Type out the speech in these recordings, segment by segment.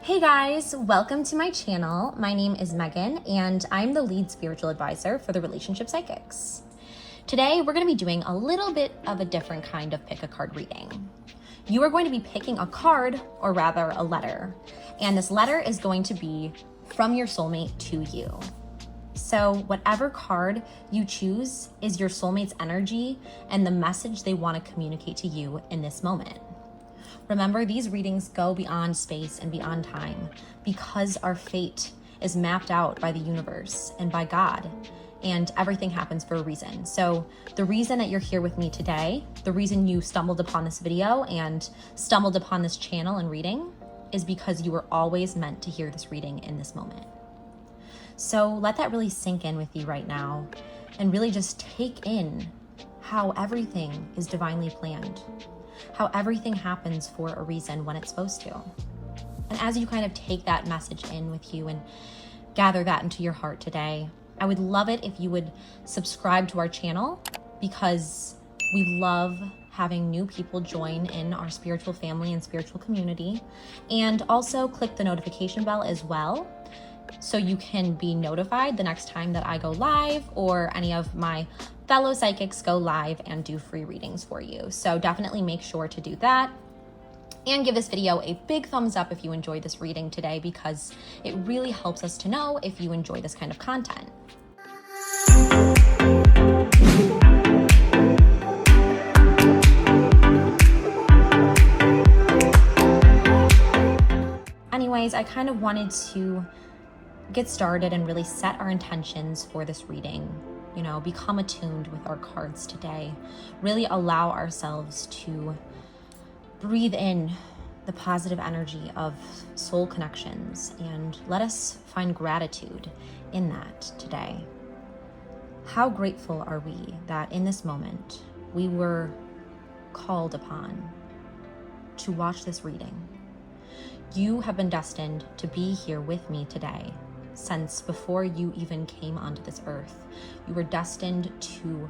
Hey guys, welcome to my channel. My name is Megan and I'm the lead spiritual advisor for the Relationship Psychics. Today we're going to be doing a little bit of a different kind of pick a card reading. You are going to be picking a card, or rather a letter, and this letter is going to be from your soulmate to you. So whatever card you choose is your soulmate's energy and the message they want to communicate to you in this moment. Remember, these readings go beyond space and beyond time because our fate is mapped out by the universe and by God, and everything happens for a reason. So the reason that you're here with me today, the reason you stumbled upon this video and stumbled upon this channel and reading, is because you were always meant to hear this reading in this moment. So let that really sink in with you right now and really just take in how everything is divinely planned, how everything happens for a reason when it's supposed to. And as you kind of take that message in with you and gather that into your heart today, I would love it if you would subscribe to our channel, because we love having new people join in our spiritual family and spiritual community. And also click the notification bell as well, so you can be notified the next time that I go live or any of my fellow psychics go live and do free readings for you. So definitely make sure to do that. And give this video a big thumbs up if you enjoyed this reading today, because it really helps us to know if you enjoy this kind of content. Anyways, I kind of wanted to get started and really set our intentions for this reading. Become attuned with our cards today. Really allow ourselves to breathe in the positive energy of soul connections and let us find gratitude in that today. How grateful are we that in this moment we were called upon to watch this reading? You have been destined to be here with me today. Since before you even came onto this earth, you were destined to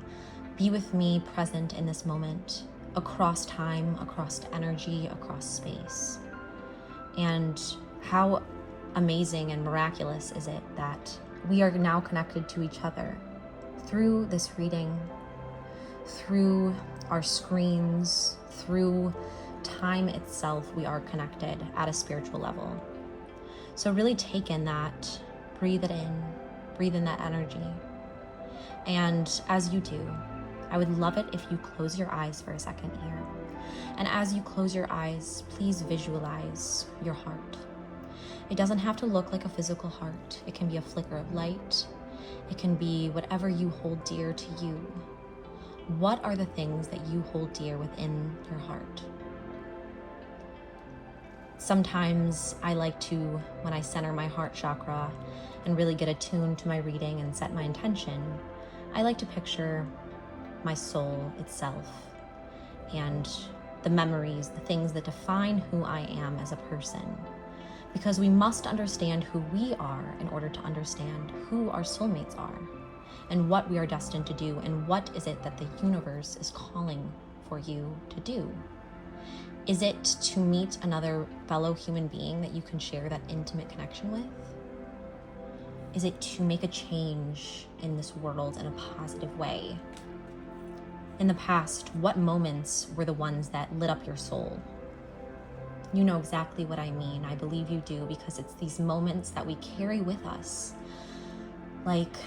be with me, present in this moment, across time, across energy, across space. And how amazing and miraculous is it that we are now connected to each other through this reading, through our screens, through time itself. We are connected at a spiritual level. So really take in that, breathe it in, breathe in that energy. And as you do, I would love it if you close your eyes for a second here. And as you close your eyes, please visualize your heart. It doesn't have to look like a physical heart. It can be a flicker of light. It can be whatever you hold dear to you. What are the things that you hold dear within your heart? Sometimes I like to, when I center my heart chakra and really get attuned to my reading and set my intention, I like to picture my soul itself and the memories, the things that define who I am as a person. Because we must understand who we are in order to understand who our soulmates are and what we are destined to do, and what is it that the universe is calling for you to do. Is it to meet another fellow human being that you can share that intimate connection with? Is it to make a change in this world in a positive way? In the past, what moments were the ones that lit up your soul? You know exactly what I mean. I believe you do, because it's these moments that we carry with us, like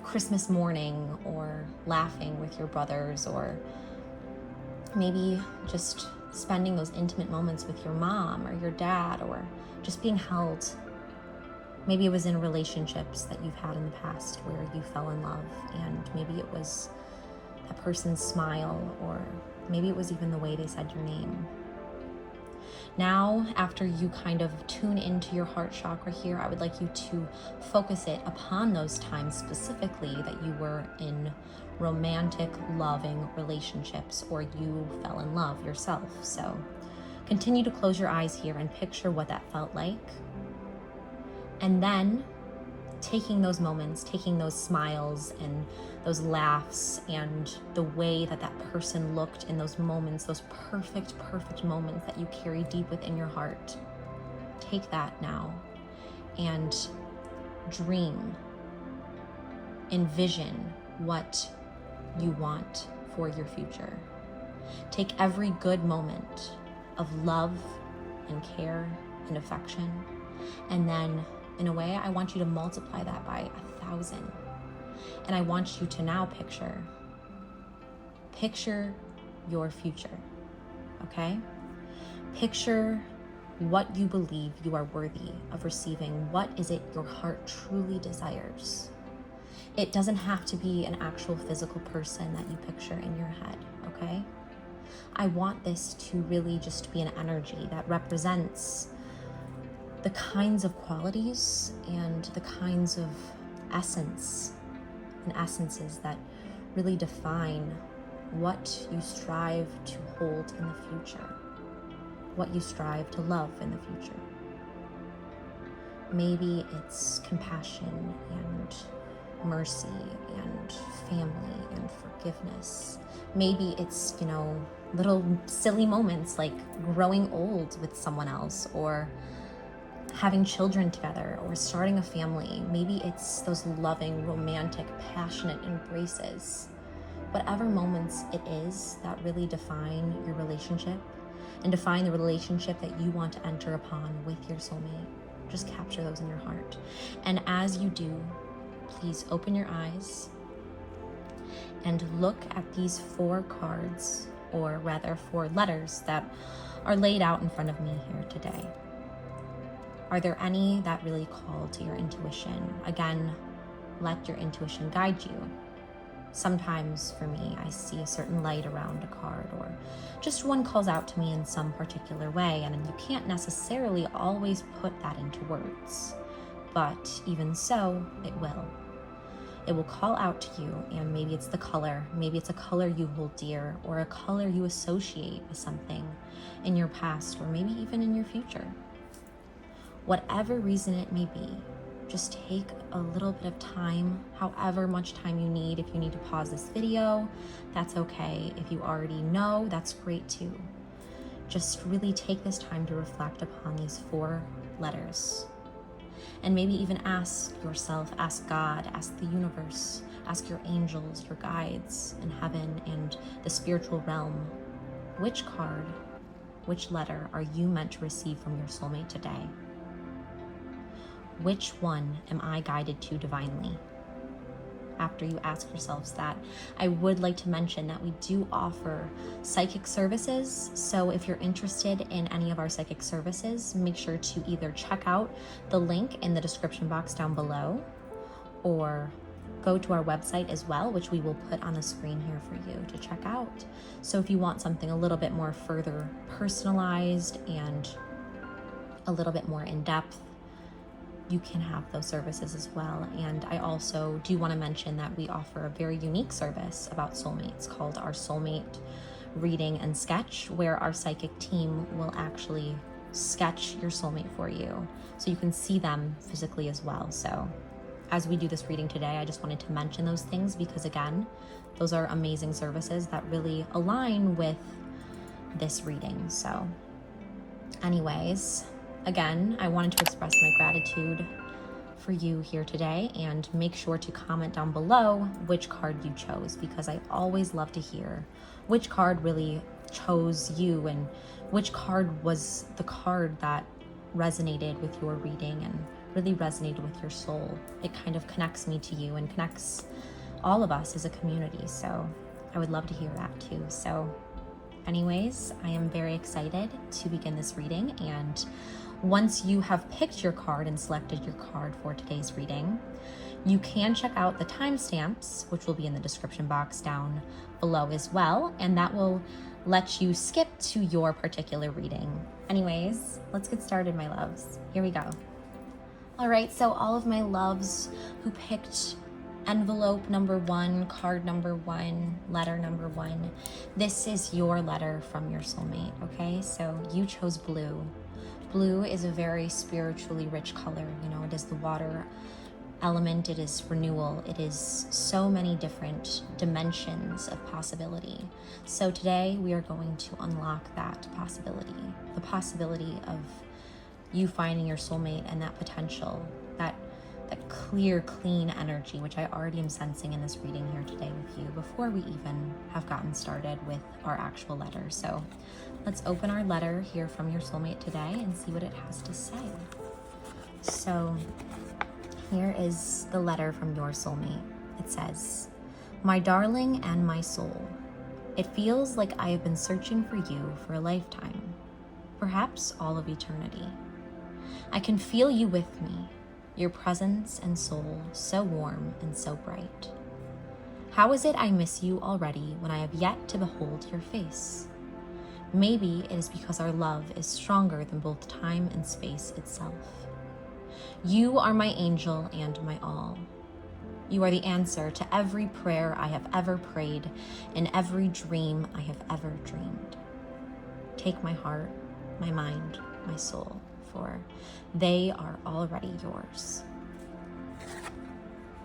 Christmas morning, or laughing with your brothers, or maybe just spending those intimate moments with your mom or your dad, or just being held. Maybe it was in relationships that you've had in the past where you fell in love, and maybe it was a person's smile, or maybe it was even the way they said your name. Now, after you kind of tune into your heart chakra here, I would like you to focus it upon those times specifically that you were in romantic, loving relationships, or you fell in love yourself. So continue to close your eyes here and picture what that felt like. And then taking those moments, taking those smiles and those laughs and the way that that person looked in those moments, those perfect moments that you carry deep within your heart. take that now and dream, envision what you want for your future. Take every good moment of love and care and affection, and then in a way, I want you to multiply that by 1,000. And I want you to now picture your future, okay? Picture what you believe you are worthy of receiving. What is it your heart truly desires? It doesn't have to be an actual physical person that you picture in your head, okay? I want this to really just be an energy that represents the kinds of qualities and the kinds of essences that really define what you strive to hold in the future, what you strive to love in the future. Maybe it's compassion and mercy and family and forgiveness. Maybe it's, little silly moments like growing old with someone else, or having children together, or starting a family. Maybe it's those loving, romantic, passionate embraces. Whatever moments it is that really define your relationship and define the relationship that you want to enter upon with your soulmate, just capture those in your heart. And as you do, please open your eyes and look at these 4 cards, or rather 4 letters that are laid out in front of me here today. Are there any that really call to your intuition? Again, let your intuition guide you. Sometimes for me, I see a certain light around a card, or just one calls out to me in some particular way, and you can't necessarily always put that into words. But even so, it will. It will call out to you, and maybe it's the color, maybe it's a color you hold dear, or a color you associate with something in your past, or maybe even in your future. Whatever reason it may be, just take a little bit of time, however much time you need. If you need to pause this video, that's okay. If you already know, that's great too. Just really take this time to reflect upon these 4 letters. And maybe even ask yourself, ask God, ask the universe, ask your angels, your guides in heaven and the spiritual realm, which card, which letter are you meant to receive from your soulmate today? Which one am I guided to divinely? After you ask yourselves that, I would like to mention that we do offer psychic services. So if you're interested in any of our psychic services, make sure to either check out the link in the description box down below, or go to our website as well, which we will put on the screen here for you to check out. So if you want something a little bit more further personalized and a little bit more in depth, you can have those services as well. And I also do want to mention that we offer a very unique service about soulmates called our Soulmate Reading and Sketch, where our psychic team will actually sketch your soulmate for you, so you can see them physically as well. So as we do this reading today, I just wanted to mention those things because, again, those are amazing services that really align with this reading. So anyways, again, I wanted to express my gratitude for you here today, and make sure to comment down below which card you chose, because I always love to hear which card really chose you and which card was the card that resonated with your reading and really resonated with your soul. It kind of connects me to you and connects all of us as a community, so I would love to hear that too. So anyways, I am very excited to begin this reading, and once you have picked your card and selected your card for today's reading, you can check out the timestamps, which will be in the description box down below as well, and that will let you skip to your particular reading. Anyways, let's get started, my loves. Here we go. All right, so all of my loves who picked envelope number 1, card number 1, letter number 1, this is your letter from your soulmate, okay? So you chose blue. Blue is a very spiritually rich color. It is the water element, it is renewal, it is so many different dimensions of possibility. So today we are going to unlock that possibility, the possibility of you finding your soulmate and that potential, that clear, clean energy, which I already am sensing in this reading here today with you before we even have gotten started with our actual letter. So let's open our letter here from your soulmate today and see what it has to say. So here is the letter from your soulmate. It says, "My darling and my soul, it feels like I have been searching for you for a lifetime, perhaps all of eternity. I can feel you with me, your presence and soul so warm and so bright. How is it I miss you already when I have yet to behold your face? Maybe it is because our love is stronger than both time and space itself. You are my angel and my all. You are the answer to every prayer I have ever prayed and every dream I have ever dreamed. Take my heart, my mind, my soul, for they are already yours.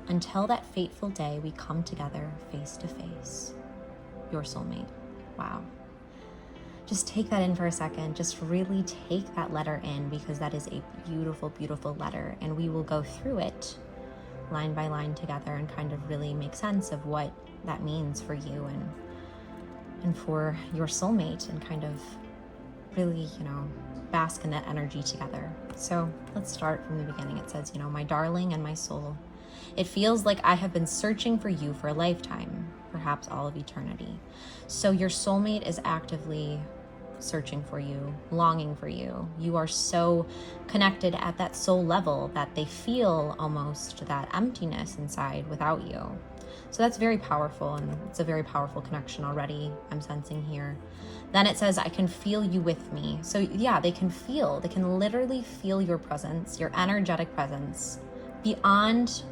Until that fateful day we come together face to face. Your soulmate." Wow. Just take that in for a second. Just really take that letter in, because that is a beautiful, beautiful letter. And we will go through it line by line together and kind of really make sense of what that means for you and for your soulmate, and kind of really, bask in that energy together. So let's start from the beginning. It says, "My darling and my soul, it feels like I have been searching for you for a lifetime, perhaps all of eternity." So your soulmate is actively searching for you, longing for you. You are so connected at that soul level that they feel almost that emptiness inside without you. So that's very powerful, and it's a very powerful connection already I'm sensing here. Then it says, "I can feel you with me." So yeah, they can literally feel your presence, your energetic presence beyond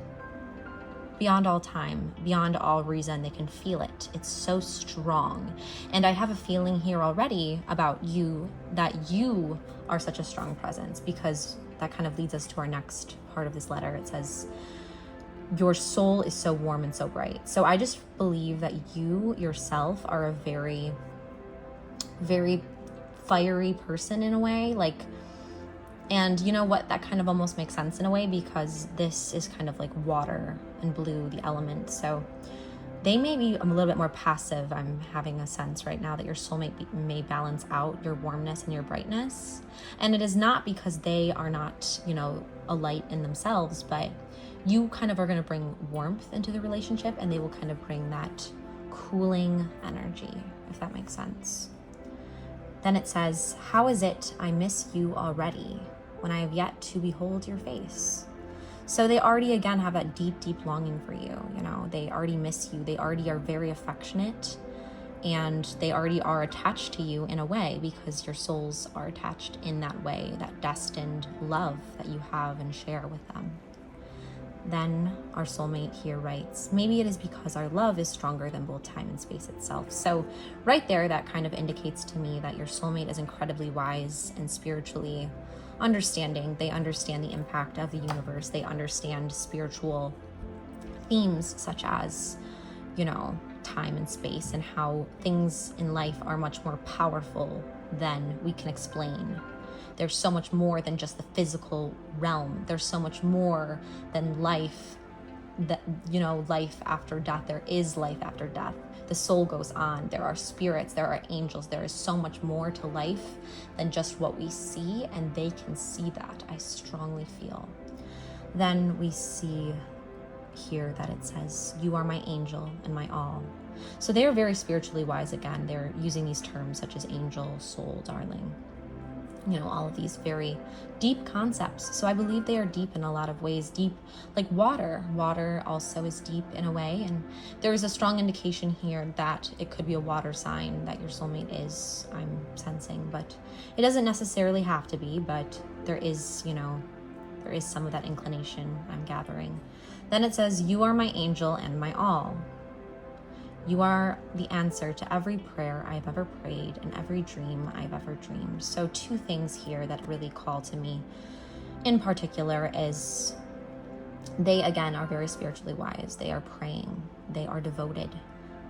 all time, beyond all reason. They can feel it. It's so strong. And I have a feeling here already about you, that you are such a strong presence, because that kind of leads us to our next part of this letter. It says, "Your soul is so warm and so bright." So I just believe that you yourself are a very, very fiery person in a way. And you know what? That kind of almost makes sense in a way, because this is kind of like water and blue, the element. So they may be a little bit more passive. I'm having a sense right now that your soulmate may balance out your warmness and your brightness. And it is not because they are not, a light in themselves, but you kind of are going to bring warmth into the relationship, and they will kind of bring that cooling energy, if that makes sense. Then it says, "How is it I miss you already when I have yet to behold your face?" So they already, again, have that deep, deep longing for you. They already miss you. They already are very affectionate, and they already are attached to you in a way, because your souls are attached in that way, that destined love that you have and share with them. Then our soulmate here writes, "Maybe it is because our love is stronger than both time and space itself." So right there, that kind of indicates to me that your soulmate is incredibly wise and spiritually understanding. They understand the impact of the universe. They understand spiritual themes such as, time and space, and how things in life are much more powerful than we can explain. There's so much more than just the physical realm. There's so much more than life, that, life after death. There is life after death. The soul goes on. There are spirits, there are angels. There is so much more to life than just what we see, and they can see that, I strongly feel. Then we see here that it says, "You are my angel and my all." So they are very spiritually wise. Again, they're using these terms such as angel, soul, darling, all of these very deep concepts. So I believe they are deep in a lot of ways, deep like water. Water also is deep in a way. And there is a strong indication here that it could be a water sign that your soulmate is, I'm sensing, but it doesn't necessarily have to be, but there is, there is some of that inclination I'm gathering. Then it says, "You are my angel and my all. You are the answer to every prayer I have ever prayed and every dream I've ever dreamed." So two things here that really call to me in particular is they, again, are very spiritually wise. They are praying. They are devoted.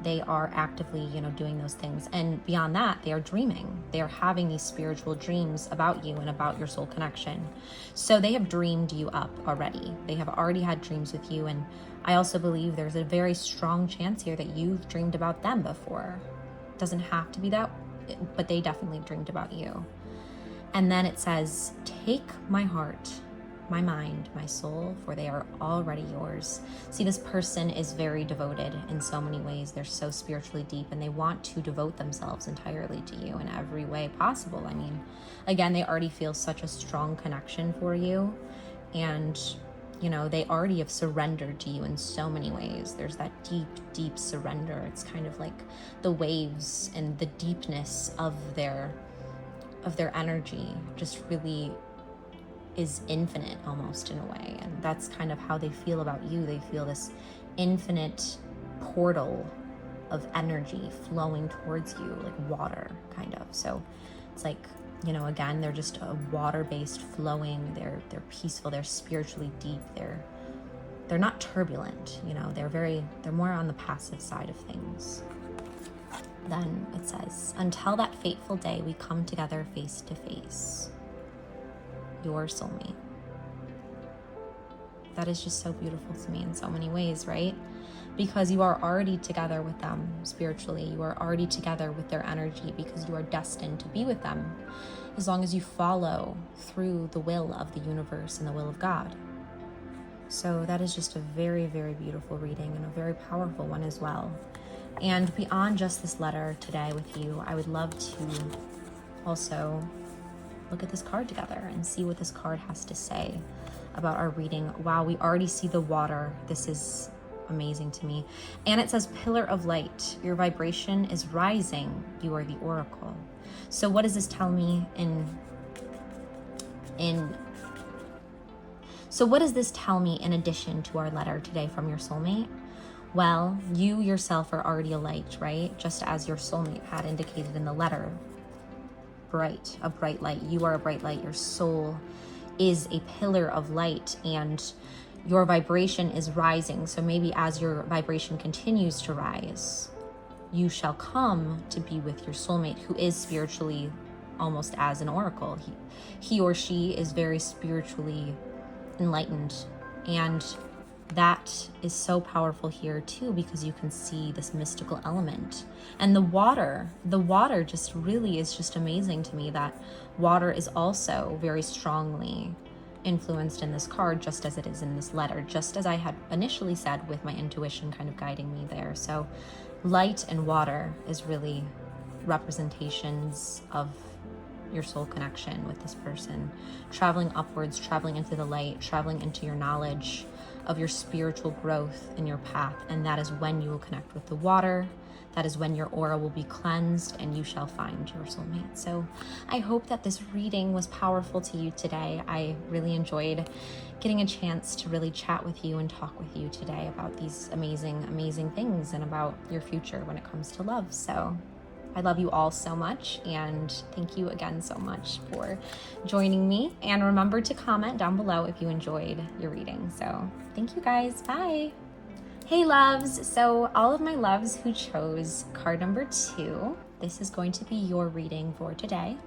they are actively, doing those things. And beyond that, they are dreaming. They are having these spiritual dreams about you and about your soul connection. So they have dreamed you up already. They have already had dreams with you. And I also believe there's a very strong chance here that you've dreamed about them before. It doesn't have to be that, but they definitely dreamed about you. And then it says, take my heart, my mind, my soul, for they are already yours. See, this person is very devoted in so many ways. They're so spiritually deep, and they want to devote themselves entirely to you in every way possible. I mean, again, they already feel such a strong connection for you, and they already have surrendered to you in so many ways. There's that deep, deep surrender. It's kind of like the waves and the deepness of their energy just really is infinite almost in a way. And that's kind of how they feel about you. They feel this infinite portal of energy flowing towards you, like water kind of. So it's like, again, they're just a water-based flowing, they're peaceful, they're spiritually deep, they're not turbulent, they're more on the passive side of things. Then it says, until that fateful day we come together face to face. Your soulmate. That is just so beautiful to me in so many ways, right? Because you are already together with them spiritually. You are already together with their energy because you are destined to be with them as long as you follow through the will of the universe and the will of God. So that is just a very, very beautiful reading and a very powerful one as well. And beyond just this letter today with you, I would love to also look at this card together and see what this card has to say about our reading. Wow, we already see the water. This is amazing to me. And it says, pillar of light, your vibration is rising. You are the oracle. So what does this tell me So what does this tell me in addition to our letter today from your soulmate? Well, you yourself are already a light, right? Just as your soulmate had indicated in the letter. A bright light. You are a bright light. Your soul is a pillar of light, and your vibration is rising. So maybe as your vibration continues to rise, you shall come to be with your soulmate, who is spiritually almost as an oracle. He or she is very spiritually enlightened, and that is so powerful here too, because you can see this mystical element. And the water just really is just amazing to me. That water is also very strongly influenced in this card, just as it is in this letter, just as I had initially said with my intuition kind of guiding me there. So light and water is really representations of your soul connection with this person, traveling upwards, traveling into the light, traveling into your knowledge of your spiritual growth in your path. And that is when you will connect with the water. That is when your aura will be cleansed and you shall find your soulmate. So I hope that this reading was powerful to you today. I really enjoyed getting a chance to really chat with you and talk with you today about these amazing, amazing things and about your future when it comes to love. So I love you all so much, and thank you again so much for joining me. And remember to comment down below if you enjoyed your reading. So thank you guys. Bye. Hey loves. So all of my loves who chose card number 2, this is going to be your reading for today.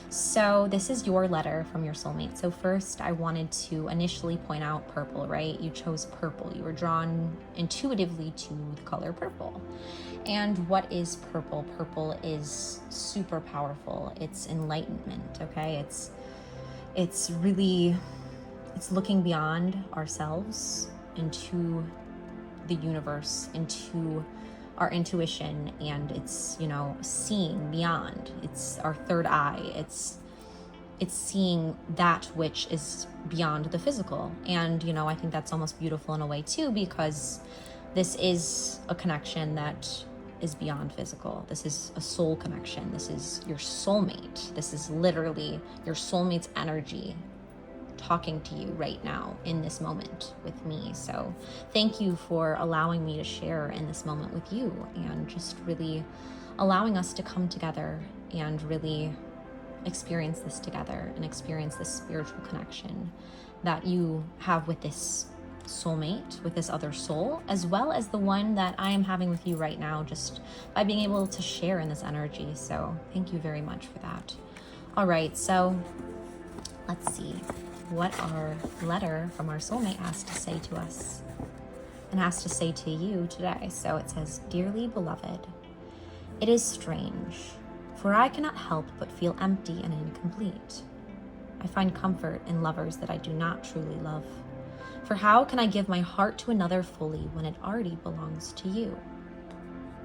So this is your letter from your soulmate. So first I wanted to initially point out purple, right? You chose purple. You were drawn intuitively to the color purple. And what is purple? Purple is super powerful. It's enlightenment, okay? It's looking beyond ourselves into the universe, into our intuition, and it's, seeing beyond. It's our third eye. It's seeing that which is beyond the physical. And, I think that's almost beautiful in a way too, because this is a connection that is beyond physical. This is a soul connection. This is your soulmate. This is literally your soulmate's energy talking to you right now in this moment with me. So thank you for allowing me to share in this moment with you, and just really allowing us to come together and really experience this together and experience this spiritual connection that you have with this soulmate, with this other soul, as well as the one that I am having with you right now, just by being able to share in this energy. So thank you very much for that. All right, so let's see what our letter from our soulmate has to say to us and has to say to you today. So it says, "Dearly beloved, it is strange, for I cannot help but feel empty and incomplete. I find comfort in lovers that I do not truly love. For how can I give my heart to another fully when it already belongs to you?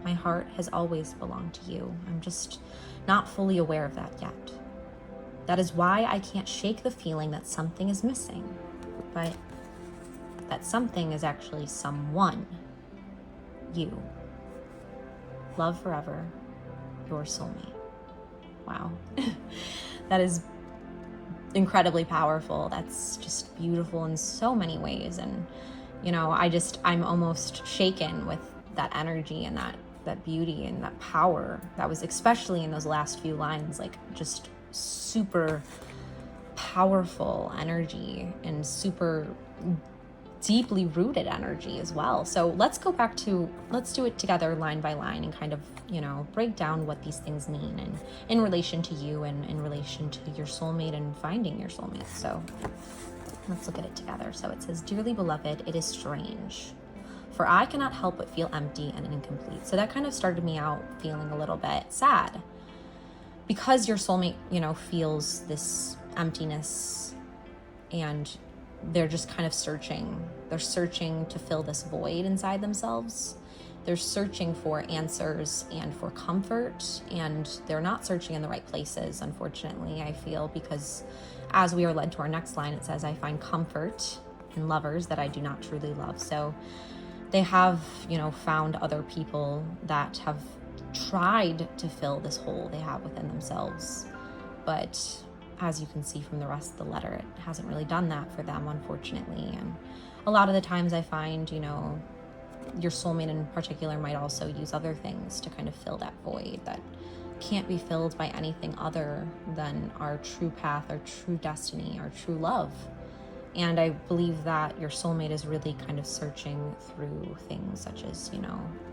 My heart has always belonged to you. I'm just not fully aware of that yet. That is why I can't shake the feeling that something is missing, but that something is actually someone. You. Love forever, your soulmate." Wow. That is incredibly powerful. That's just beautiful in so many ways. And, I'm almost shaken with that energy and that beauty and that power that was, especially in those last few lines, like just super powerful energy and super deeply rooted energy as well. So let's do it together line by line and kind of, break down what these things mean and in relation to you and in relation to your soulmate and finding your soulmate. So let's look at it together. So it says, "Dearly beloved, it is strange, for I cannot help but feel empty and incomplete." So that kind of started me out feeling a little bit sad because your soulmate, feels this emptiness and they're just kind of searching. They're searching to fill this void inside themselves. They're searching for answers and for comfort, and they're not searching in the right places, unfortunately, I feel, because as we are led to our next line, it says, "I find comfort in lovers that I do not truly love." So they have, found other people that have tried to fill this hole they have within themselves. But as you can see from the rest of the letter, it hasn't really done that for them, unfortunately. And a lot of the times I find, your soulmate in particular might also use other things to kind of fill that void that can't be filled by anything other than our true path, our true destiny, our true love. And I believe that your soulmate is really kind of searching through things such as,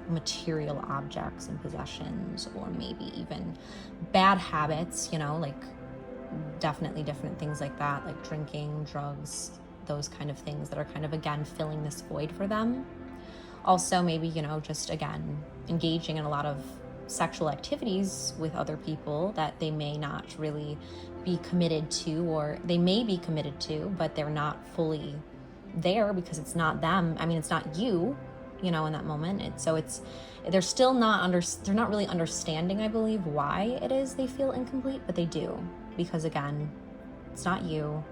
material objects and possessions, or maybe even bad habits, like definitely different things like that, like drinking, drugs, those kind of things that are kind of, again, filling this void for them. Also, maybe, just, again, engaging in a lot of sexual activities with other people that they may not really be committed to, or they may be committed to, but they're not fully there because it's not them. I mean, it's not you, in that moment. They're still they're not really understanding, I believe, why it is they feel incomplete, but they do, because again, it's not you.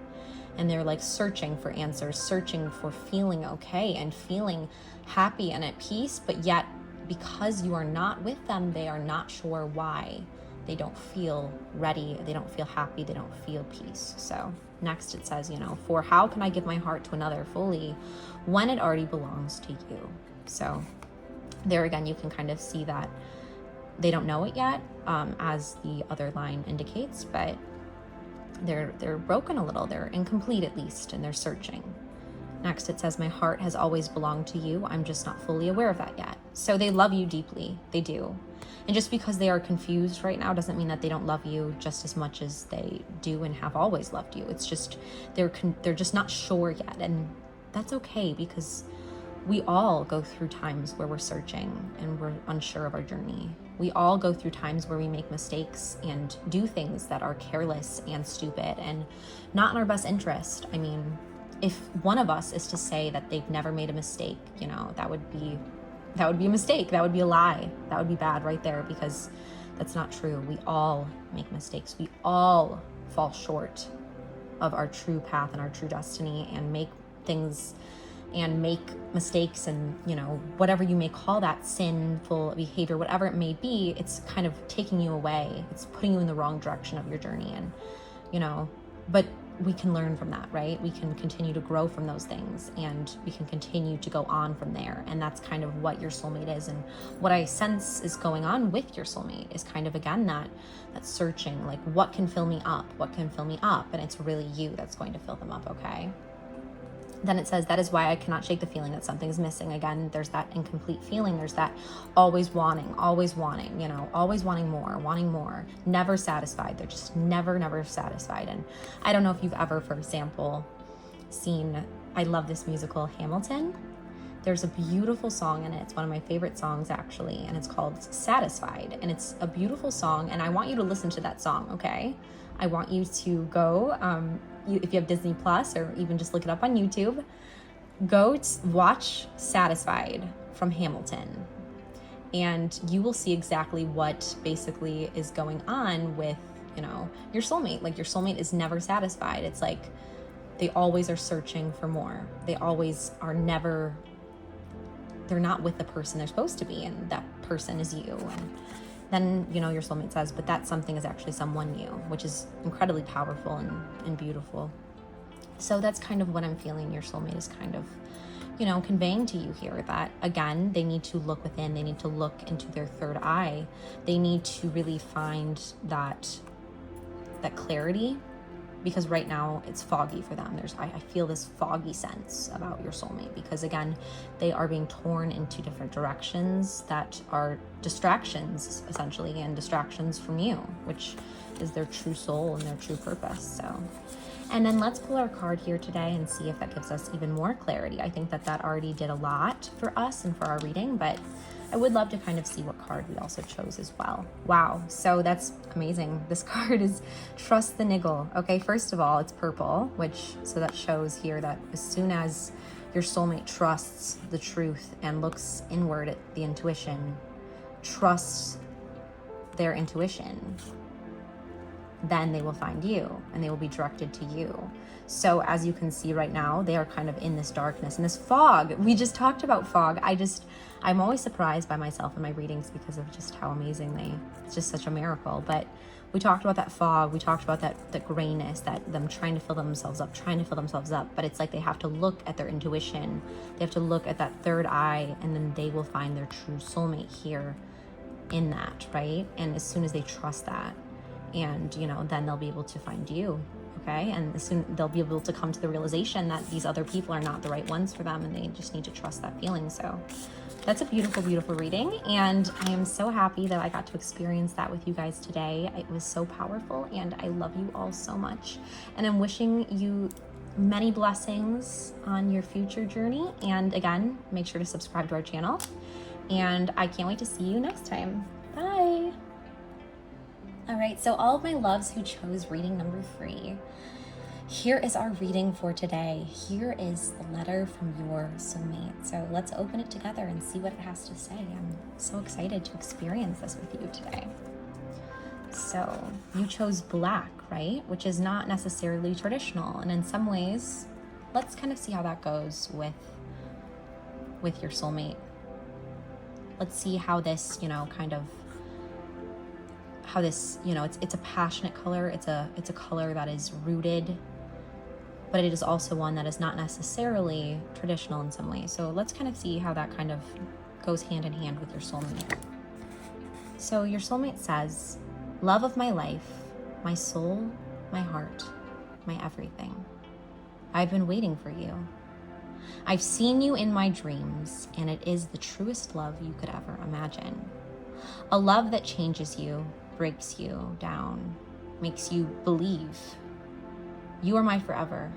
And they're like searching for answers, searching for feeling okay and feeling happy and at peace, but yet because you are not with them, they are not sure why they don't feel ready, they don't feel happy, they don't feel peace. So next it says, "For how can I give my heart to another fully when it already belongs to you?" So there again, you can kind of see that they don't know it yet, as the other line indicates, but they're broken a little, they're incomplete at least, and they're searching. Next it says, "My heart has always belonged to you. I'm just not fully aware of that yet." So they love you deeply, they do. And just because they are confused right now doesn't mean that they don't love you just as much as they do and have always loved you. It's just they're just not sure yet, and that's okay, because we all go through times where we're searching and we're unsure of our journey. We all go through times where we make mistakes and do things that are careless and stupid and not in our best interest. I mean, if one of us is to say that they've never made a mistake, that would be a mistake. That would be a lie. That would be bad right there, because that's not true. We all make mistakes. We all fall short of our true path and our true destiny and make things and make mistakes and, whatever you may call that, sinful behavior, whatever it may be, it's kind of taking you away. It's putting you in the wrong direction of your journey. And, but we can learn from that, right? We can continue to grow from those things, and we can continue to go on from there. And that's kind of what your soulmate is. And what I sense is going on with your soulmate is kind of, again, that searching, like, what can fill me up? What can fill me up? And it's really you that's going to fill them up, okay? Then it says, that is why I cannot shake the feeling that something is missing. Again, there's that incomplete feeling. There's that always wanting, always wanting more, never satisfied. They're just never satisfied. And I don't know if you've ever, for example, seen, I love this musical, Hamilton. There's a beautiful song in it. It's one of my favorite songs, actually, and it's called Satisfied. And it's a beautiful song, and I want you to listen to that song, okay? I want you to go, if you have Disney Plus, or even just look it up on YouTube, go watch Satisfied from Hamilton. And you will see exactly what basically is going on with, your soulmate. Like, your soulmate is never satisfied. It's like they always are searching for more. They always are never, they're not with the person they're supposed to be, and that person is you. And then, your soulmate says, but that something is actually someone new, which is incredibly powerful and beautiful. So that's kind of what I'm feeling your soulmate is kind of, conveying to you here, that again, they need to look within, they need to look into their third eye. They need to really find that clarity, because right now it's foggy for them. I feel this foggy sense about your soulmate, because again, they are being torn into different directions that are distractions, essentially, and distractions from you, which is their true soul and their true purpose. So, and then let's pull our card here today and see if that gives us even more clarity. I think that already did a lot for us and for our reading, but I would love to kind of see what card we also chose as well. Wow, so that's amazing. This card is Trust the Niggle. Okay, first of all, it's purple, so that shows here that as soon as your soulmate trusts the truth and looks inward at the intuition, trusts their intuition, then they will find you and they will be directed to you. So as you can see right now, they are kind of in this darkness and this fog. We just talked about fog. I'm always surprised by myself in my readings because of just how amazing it's just such a miracle. But we talked about that fog. We talked about that grayness, that them trying to fill themselves up. But it's like they have to look at their intuition. They have to look at that third eye, and then they will find their true soulmate here in that, right? And as soon as they trust that, and then they'll be able to find you, okay? And soon they'll be able to come to the realization that these other people are not the right ones for them, and they just need to trust that feeling. So that's a beautiful, beautiful reading, and I am so happy that I got to experience that with you guys today. It was so powerful, and I love you all so much, and I'm wishing you many blessings on your future journey. And again, make sure to subscribe to our channel, and I can't wait to see you next time. Bye. All right, so all of my loves who chose reading number 3, here is our reading for today. Here is the letter from your soulmate. So let's open it together and see what it has to say. I'm so excited to experience this with you today. So you chose black, right? Which is not necessarily traditional. And in some ways, let's kind of see how that goes with your soulmate. Let's see how this, it's a passionate color. It's a color that is rooted, but it is also one that is not necessarily traditional in some ways. So let's kind of see how that kind of goes hand in hand with your soulmate. So your soulmate says, love of my life, my soul, my heart, my everything. I've been waiting for you. I've seen you in my dreams, and it is the truest love you could ever imagine. A love that changes you, breaks you down, makes you believe. You are my forever.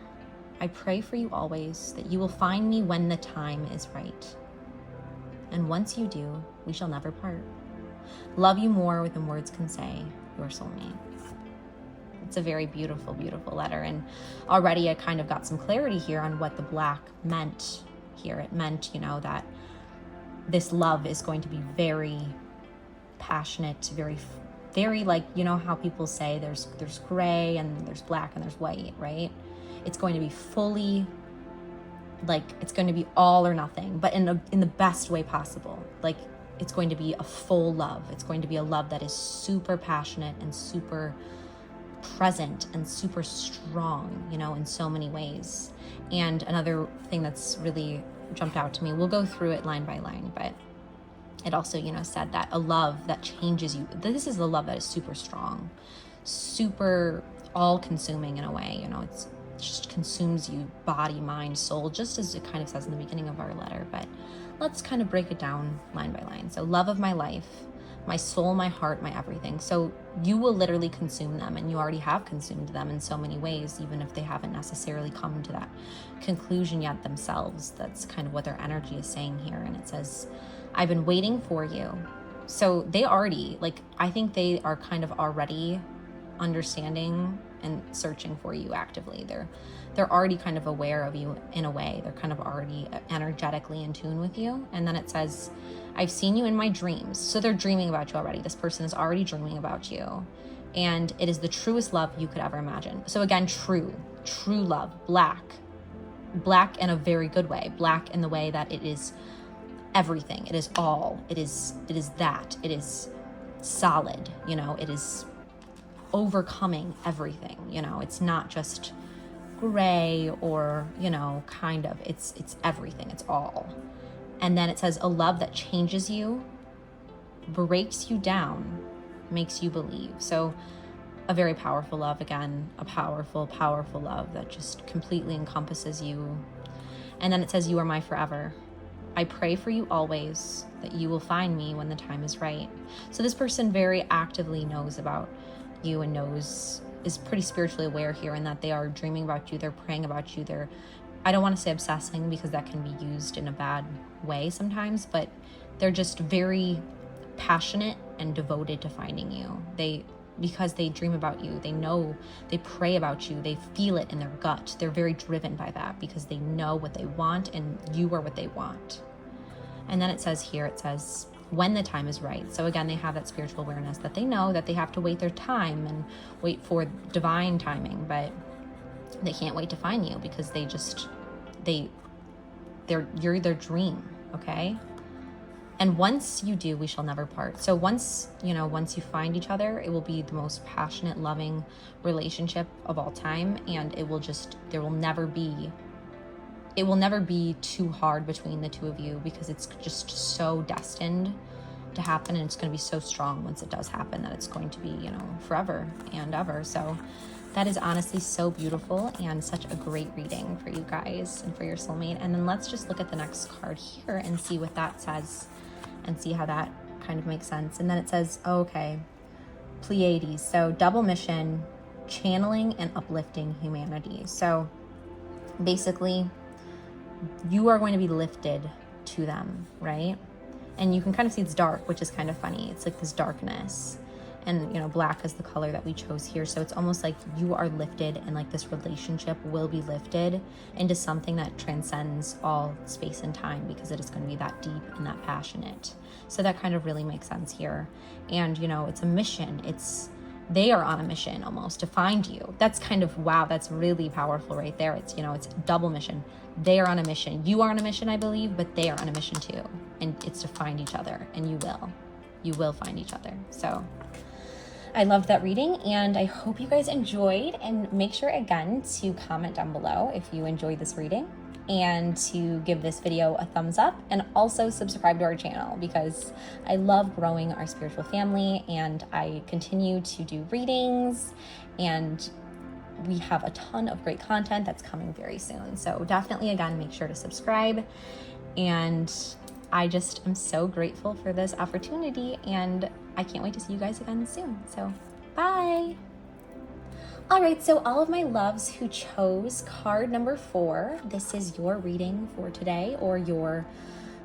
I pray for you always that you will find me when the time is right. And once you do, we shall never part. Love you more than words can say, your soulmate. It's a very beautiful, beautiful letter. And already I kind of got some clarity here on what the black meant here. It meant, that this love is going to be very passionate, very like, how people say there's gray and there's black and there's white, right? It's going to be fully, like, it's going to be all or nothing, but in the best way possible. Like, it's going to be a full love. It's going to be a love that is super passionate and super present and super strong, in so many ways. And another thing that's really jumped out to me, we'll go through it line by line, but it also, said that a love that changes you. This is the love that is super strong, super all-consuming in a way. It's just consumes you, body, mind, soul, just as it kind of says in the beginning of our letter. But let's kind of break it down line by line. So love of my life, my soul, my heart, my everything. So you will literally consume them, and you already have consumed them in so many ways, even if they haven't necessarily come to that conclusion yet themselves. That's kind of what their energy is saying here. And it says, I've been waiting for you. So they already, like, I think they are kind of already understanding and searching for you actively. They're already kind of aware of you in a way. They're kind of already energetically in tune with you. And then it says, I've seen you in my dreams. So they're dreaming about you already. This person is already dreaming about you. And it is the truest love you could ever imagine. So again, true love, black in a very good way, black in the way that it is everything. It is all, it is that, it is solid, you know, it is overcoming everything, you know, it's not just gray or, you know, kind of, it's everything, it's all. And then it says a love that changes you, breaks you down, makes you believe. So a very powerful love, again, a powerful love that just completely encompasses you. And then it says, you are my forever. I pray for you always, that you will find me when the time is right. So this person very actively knows about you and is pretty spiritually aware here, and that they are dreaming about you, they're praying about you, I don't want to say obsessing, because that can be used in a bad way sometimes, but they're just very passionate and devoted to finding you. Because they dream about you, they know, they pray about you, they feel it in their gut. They're very driven by that because they know what they want, and you are what they want. And then it says here, it says, when the time is right. So again, they have that spiritual awareness that they know that they have to wait their time and wait for divine timing, but they can't wait to find you because you're their dream, okay? And once you do, we shall never part. So once you find each other, it will be the most passionate, loving relationship of all time. And it will never be too hard between the two of you, because it's just so destined to happen. And it's going to be so strong once it does happen that it's going to be, you know, forever and ever. So that is honestly so beautiful and such a great reading for you guys and for your soulmate. And then let's just look at the next card here and see what that says and see how that kind of makes sense. And then it says, oh, okay, Pleiades. So double mission, channeling and uplifting humanity. So basically, you are going to be lifted to them, right? And you can kind of see it's dark, which is kind of funny. It's like this darkness. And, you know, black is the color that we chose here. So it's almost like you are lifted, and like this relationship will be lifted into something that transcends all space and time, because it is going to be that deep and that passionate. So that kind of really makes sense here. And, you know, it's a mission. They are on a mission almost to find you. That's kind of, wow, that's really powerful right there. It's, you know, it's double mission. They are on a mission. You are on a mission, I believe, but they are on a mission too. And it's to find each other, and you will find each other. So I loved that reading, and I hope you guys enjoyed, and make sure again to comment down below if you enjoyed this reading, and to give this video a thumbs up, and also subscribe to our channel, because I love growing our spiritual family, and I continue to do readings, and we have a ton of great content that's coming very soon. So definitely, again, make sure to subscribe. And I just am so grateful for this opportunity, and I can't wait to see you guys again soon. So bye. All right, so all of my loves who chose card number 4, this is your reading for today, or your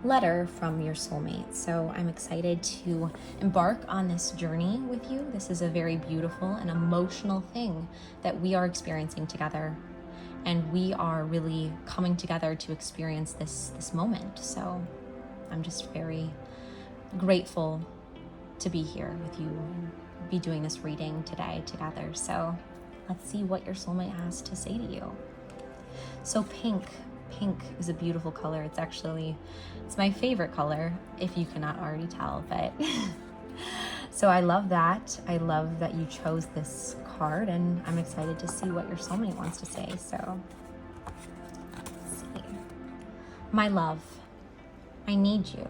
letter from your soulmate. So I'm excited to embark on this journey with you. This is a very beautiful and emotional thing that we are experiencing together, and we are really coming together to experience this moment. So I'm just very grateful to be here with you and be doing this reading today together. So let's see what your soulmate has to say to you. So pink is a beautiful color. It's my favorite color, if you cannot already tell, but so I love that. I love that you chose this card, and I'm excited to see what your soulmate wants to say. So let's see. My love, I need you.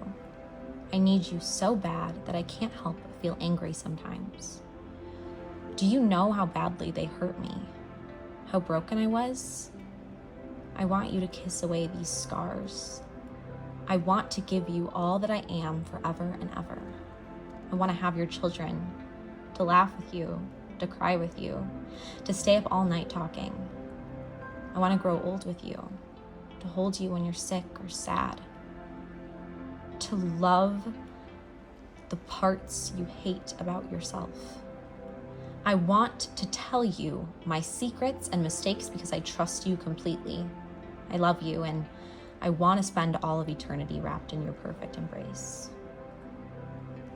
I need you so bad that I can't help but feel angry sometimes. Do you know how badly they hurt me? how broken I was, I want you to kiss away these scars. I want to give you all that I am forever and ever. I want to have your children, to laugh with you, to cry with you, to stay up all night talking. I want to grow old with you, to hold you when you're sick or sad, to love the parts you hate about yourself. I want to tell you my secrets and mistakes because I trust you completely. I love you, and I want to spend all of eternity wrapped in your perfect embrace.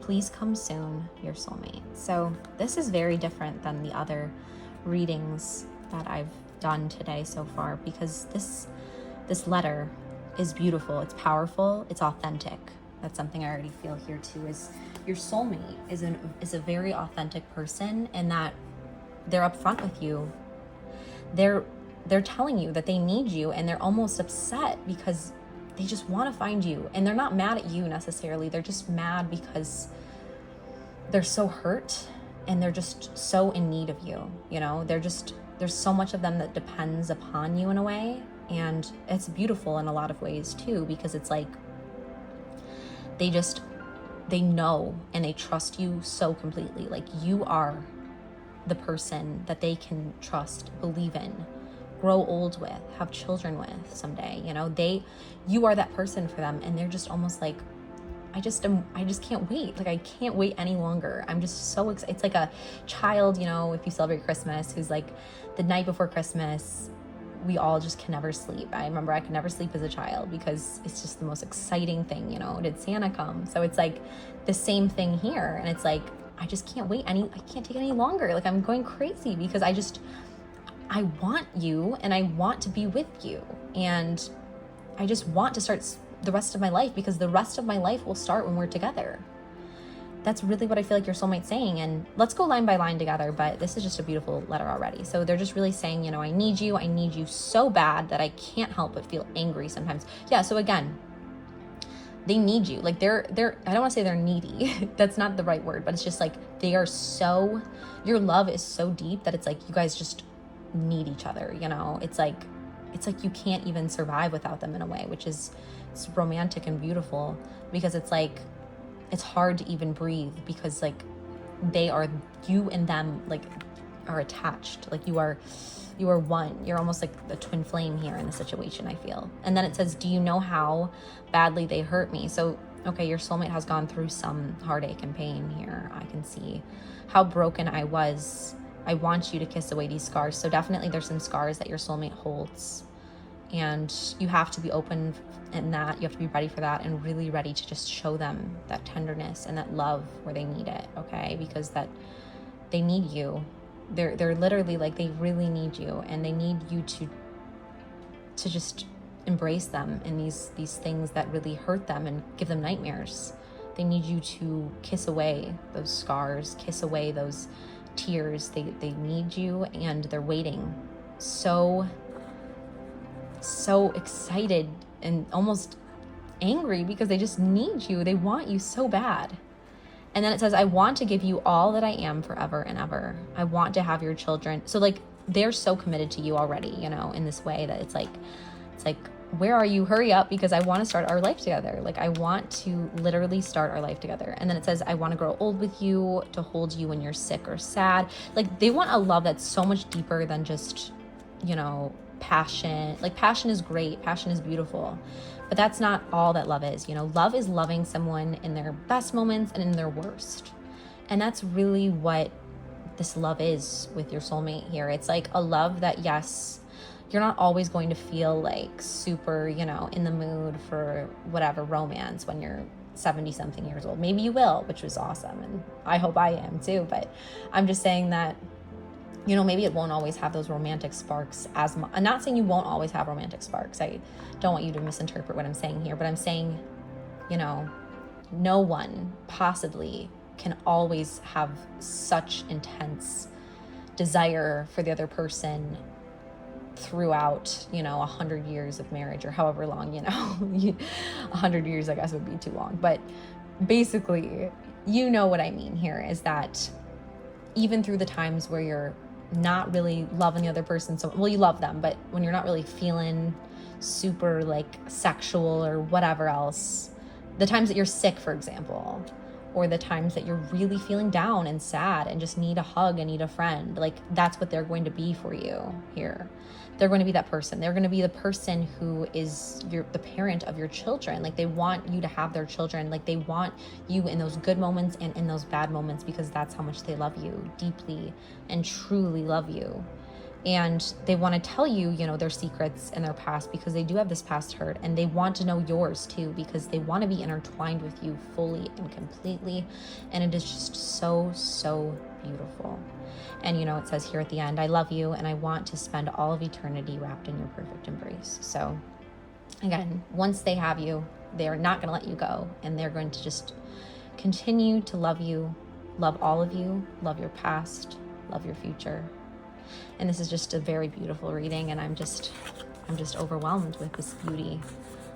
Please come soon, your soulmate. So this is very different than the other readings that I've done today so far, because this letter is beautiful, it's powerful, it's authentic. That's something I already feel here too, is your soulmate is a very authentic person, and that they're upfront with you. They're telling you that they need you, and they're almost upset because they just want to find you. And they're not mad at you necessarily. They're just mad because they're so hurt and they're just so in need of you. You know, there's so much of them that depends upon you in a way. And it's beautiful in a lot of ways too, because it's like they know and they trust you so completely. Like, you are the person that they can trust, believe in, grow old with, have children with someday. You know, you are that person for them, and they're just almost like, I just can't wait. Like, I can't wait any longer. I'm just so excited. It's like a child, you know, if you celebrate Christmas, who's like, the night before Christmas, we all just can never sleep. I remember I could never sleep as a child because it's just the most exciting thing, you know, did Santa come? So it's like the same thing here. And it's like, I just can't wait I can't take it any longer. Like, I'm going crazy because I want you, and I want to be with you, and I just want to start the rest of my life, because the rest of my life will start when we're together. That's really what I feel like your soulmate's saying. And let's go line by line together, but this is just a beautiful letter already. So they're just really saying, you know, I need you so bad that I can't help but feel angry sometimes. Yeah, so again, they need you. Like, they're I don't want to say they're needy. That's not the right word, but it's just like your love is so deep that it's like you guys just need each other, you know. It's like you can't even survive without them in a way, which is, it's romantic and beautiful, because it's like it's hard to even breathe, because like you and them like are attached. Like, you are one. You're almost like a twin flame here in the situation, I feel. And then it says, do you know how badly they hurt me? So okay, your soulmate has gone through some heartache and pain here. I can see how broken I was. I want you to kiss away these scars. So definitely there's some scars that your soulmate holds, and you have to be open in that. You have to be ready for that, and really ready to just show them that tenderness and that love where they need it, okay? Because that they need you. They're literally like, they really need you, and they need you to just embrace them in these things that really hurt them and give them nightmares. They need you to kiss away those scars, kiss away those tears. They need you, and they're waiting, so excited and almost angry, because they just need you. They want you so bad. And then it says, I want to give you all that I am forever and ever. I want to have your children. So like, they're so committed to you already, you know, in this way that it's like, where are you? Hurry up, because I want to start our life together. Like, I want to literally start our life together. And then it says, I want to grow old with you, to hold you when you're sick or sad. Like, they want a love that's so much deeper than just, you know, passion. Like, passion is great. Passion is beautiful. But that's not all that love is. You know, love is loving someone in their best moments and in their worst. And that's really what this love is with your soulmate here. It's like a love that, yes, you're not always going to feel like super, you know, in the mood for whatever romance when you're 70 something years old. Maybe you will, which was awesome. And I hope I am too. But I'm just saying that, you know, maybe it won't always have those romantic sparks as much. I'm not saying you won't always have romantic sparks. I don't want you to misinterpret what I'm saying here, but I'm saying, you know, no one possibly can always have such intense desire for the other person throughout, you know, 100 years of marriage, or however long, you know, 100 years, I guess, would be too long. But basically, you know what I mean here is that even through the times where you're not really loving the other person, so well, you love them, but when you're not really feeling super like sexual or whatever else, the times that you're sick, for example, or the times that you're really feeling down and sad and just need a hug and need a friend, like that's what they're going to be for you here. They're going to be that person. They're going to be the person who is the parent of your children. Like they want you to have their children. Like they want you in those good moments and in those bad moments, because that's how much they love you deeply and truly love you. And they want to tell you, you know, their secrets and their past, because they do have this past hurt, and they want to know yours too, because they want to be intertwined with you fully and completely. And it is just so, so beautiful. And, you know, it says here at the end, I love you and I want to spend all of eternity wrapped in your perfect embrace. So again, once they have you, they're not going to let you go, and they're going to just continue to love you, love all of you, love your past, love your future. And this is just a very beautiful reading, and I'm just overwhelmed with this beauty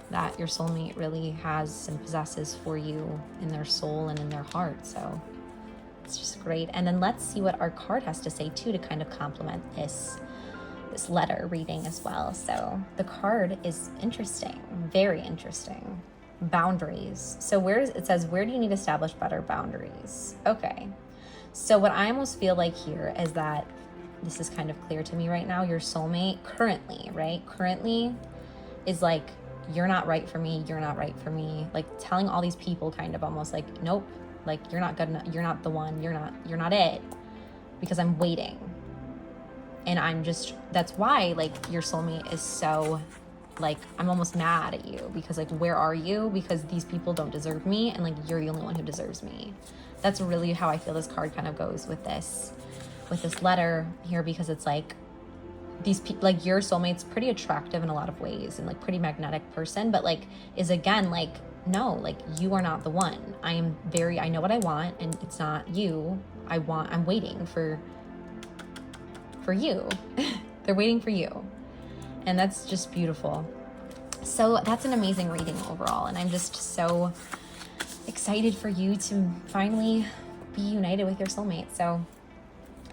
that your soulmate really has and possesses for you in their soul and in their heart. So it's just great. And then let's see what our card has to say too, to kind of complement this letter reading as well. So the card is interesting, very interesting. Boundaries. So it says, where do you need to establish better boundaries? Okay. So what I almost feel like here is that this is kind of clear to me right now. Your soulmate currently is like, you're not right for me. You're not right for me. Like telling all these people kind of almost like, nope, like you're not good enough. You're not the one. You're not it, because I'm waiting. And that's why like your soulmate is so like, I'm almost mad at you, because like, where are you? Because these people don't deserve me. And like, you're the only one who deserves me. That's really how I feel this card kind of goes with this letter here, because it's like these people, like your soulmate's pretty attractive in a lot of ways and like pretty magnetic person, but like is again like, no, like you are not the one. I know what I want, and it's not you. I'm waiting for you. They're waiting for you. And that's just beautiful. So that's an amazing reading overall, and I'm just so excited for you to finally be united with your soulmate. So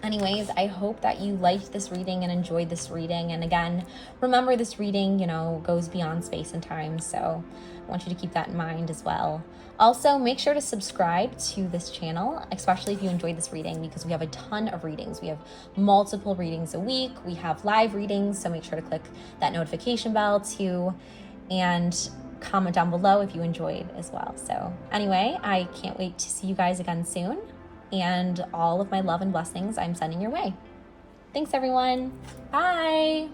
anyways, I hope that you liked this reading and enjoyed this reading. And again, remember this reading, you know, goes beyond space and time. So I want you to keep that in mind as well. Also, make sure to subscribe to this channel, especially if you enjoyed this reading, because we have a ton of readings. We have multiple readings a week. We have live readings, so make sure to click that notification bell too, and comment down below if you enjoyed as well. So anyway, I can't wait to see you guys again soon. And all of my love and blessings I'm sending your way. Thanks, everyone. Bye.